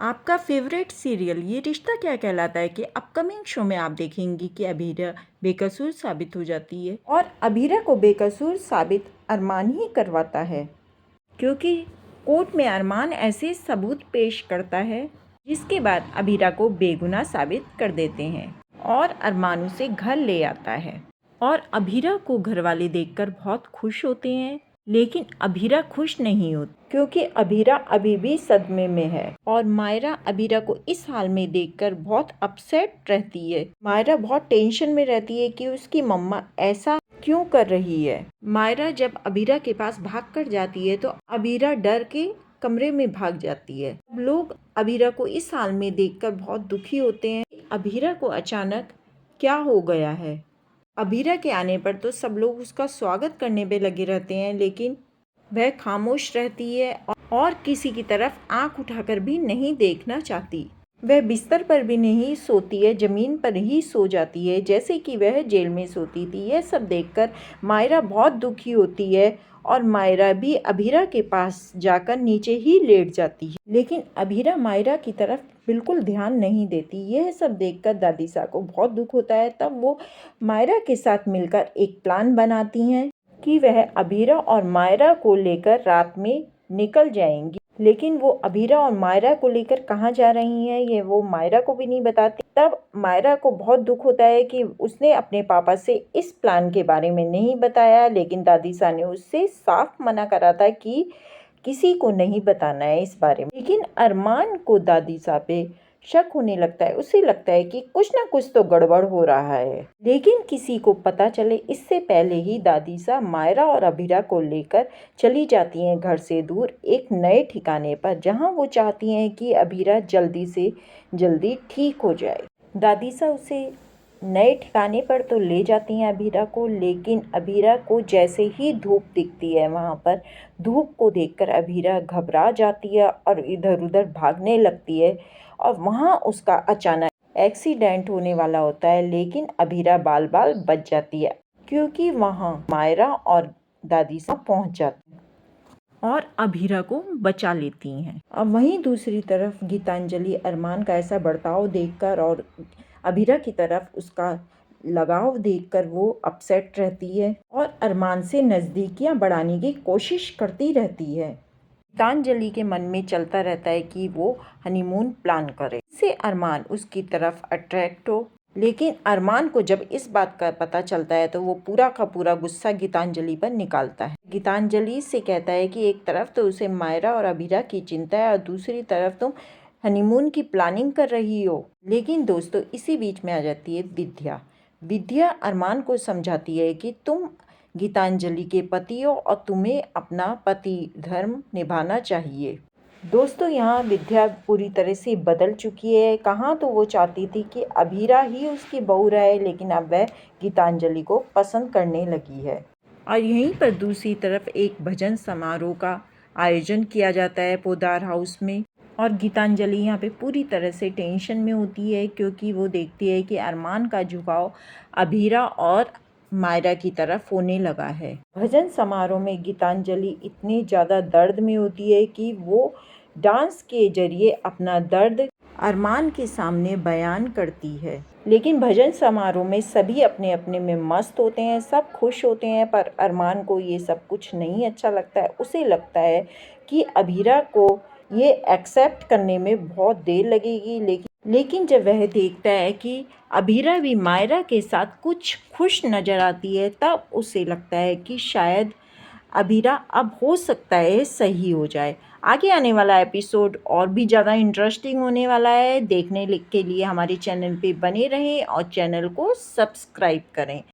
आपका favourite serial ये रिश्ता क्या कहलाता है कि अपकमिंग शो में आप देखेंगी कि अभीरा बेकसूर साबित हो जाती है और अभीरा को बेकसूर साबित अरमान ही करवाता है, क्योंकि कोर्ट में अरमान ऐसे सबूत पेश करता है जिसके बाद अभीरा को बेगुनाह साबित कर देते हैं और अरमान उसे घर ले आता है। और अभीरा को घरवाले देखकर बहुत खुश होते हैं, लेकिन अभीरा खुश नहीं होती क्योंकि अभीरा अभी भी सदमे में है और मायरा अभीरा को इस हाल में देखकर बहुत अपसेट रहती है। मायरा बहुत टेंशन में रहती है कि उसकी मम्मा ऐसा क्यों कर रही है। मायरा जब अभीरा के पास भाग कर जाती है तो अभीरा डर के कमरे में भाग जाती है। लोग अभीरा को इस हाल में देखकर बहुत दुखी होते हैं। अभीरा को अचानक क्या हो गया है। अभीरा के आने पर तो सब लोग उसका स्वागत करने पे लगे रहते हैं, लेकिन वह खामोश रहती है और किसी की तरफ आंख उठाकर भी नहीं देखना चाहती। वह बिस्तर पर भी नहीं सोती है, ज़मीन पर ही सो जाती है जैसे कि वह जेल में सोती थी। यह सब देखकर मायरा बहुत दुखी होती है और मायरा भी अभीरा के पास जाकर नीचे ही लेट जाती है, लेकिन अभीरा मायरा की तरफ बिल्कुल ध्यान नहीं देती। यह सब देखकर दादी सा को बहुत दुख होता है। तब वो मायरा के साथ मिलकर एक प्लान बनाती हैं कि वह अभीरा और मायरा को लेकर रात में निकल जाएंगी, लेकिन वो अभीरा और मायरा को लेकर कहाँ जा रही हैं ये वो मायरा को भी नहीं बताती। तब मायरा को बहुत दुख होता है कि उसने अपने पापा से इस प्लान के बारे में नहीं बताया, लेकिन दादी सा ने उससे साफ मना करा था कि किसी को नहीं बताना है इस बारे में। लेकिन अरमान को दादी सा पे शक होने लगता है। उसे लगता है कि कुछ ना कुछ तो गड़बड़ हो रहा है, लेकिन किसी को पता चले इससे पहले ही दादी सा मायरा और अभीरा को लेकर चली जाती हैं घर से दूर एक नए ठिकाने पर, जहां वो चाहती हैं कि अभीरा जल्दी से जल्दी ठीक हो जाए। दादी सा उसे नए ठिकाने पर तो ले जाती हैं अभीरा को, लेकिन अभीरा को जैसे ही धूप दिखती है वहाँ पर, धूप को देखकर अभीरा घबरा जाती है और इधर उधर भागने लगती है और वहाँ उसका अचानक एक्सीडेंट होने वाला होता है। लेकिन अभीरा बाल बाल बच जाती है क्योंकि वहाँ मायरा और दादी सा पहुँच जाती हैं और अभीरा को बचा लेती हैं। अब वहीं दूसरी तरफ गीतांजलि अरमान का ऐसा बर्ताव देखकर और अभीरा की तरफ उसका लगाव देखकर वो अपसेट रहती है और अरमान से नज़दीकियां बढ़ाने की कोशिश करती रहती है। गीतांजलि के मन में चलता रहता है कि वो हनीमून प्लान करे, इससे अरमान उसकी तरफ अट्रैक्ट हो। लेकिन अरमान को जब इस बात का पता चलता है तो वो पूरा का पूरा गुस्सा गीतांजलि पर निकालता है। गीतांजलि से कहता है कि एक तरफ तो उसे मायरा और अभीरा की चिंता है और दूसरी तरफ तुम हनीमून की प्लानिंग कर रही हो। लेकिन दोस्तों इसी बीच में आ जाती है विद्या। विद्या अरमान को समझाती है कि तुम गीतांजलि के पति हो और तुम्हें अपना पति धर्म निभाना चाहिए। दोस्तों यहाँ विद्या पूरी तरह से बदल चुकी है। कहाँ तो वो चाहती थी कि अभीरा ही उसकी बहू रहे, लेकिन अब वह गीतांजलि को पसंद करने लगी है। और यहीं पर दूसरी तरफ एक भजन समारोह का आयोजन किया जाता है पोदार हाउस में, और गीतांजलि यहाँ पे पूरी तरह से टेंशन में होती है क्योंकि वो देखती है कि अरमान का झुकाव अभीरा और मायरा की तरफ होने लगा है। भजन समारोह में गीतांजलि इतनी ज़्यादा दर्द में होती है कि वो डांस के जरिए अपना दर्द अरमान के सामने बयान करती है। लेकिन भजन समारोह में सभी अपने अपने में मस्त होते हैं, सब खुश होते हैं, पर अरमान को ये सब कुछ नहीं अच्छा लगता है। उसे लगता है कि अभीरा को ये एक्सेप्ट करने में बहुत देर लगेगी, लेकिन जब वह देखता है कि अभीरा भी मायरा के साथ कुछ खुश नज़र आती है, तब उसे लगता है कि शायद अभीरा अब हो सकता है सही हो जाए। आगे आने वाला एपिसोड और भी ज़्यादा इंटरेस्टिंग होने वाला है। देखने के लिए हमारे चैनल पे बने रहें और चैनल को सब्सक्राइब करें।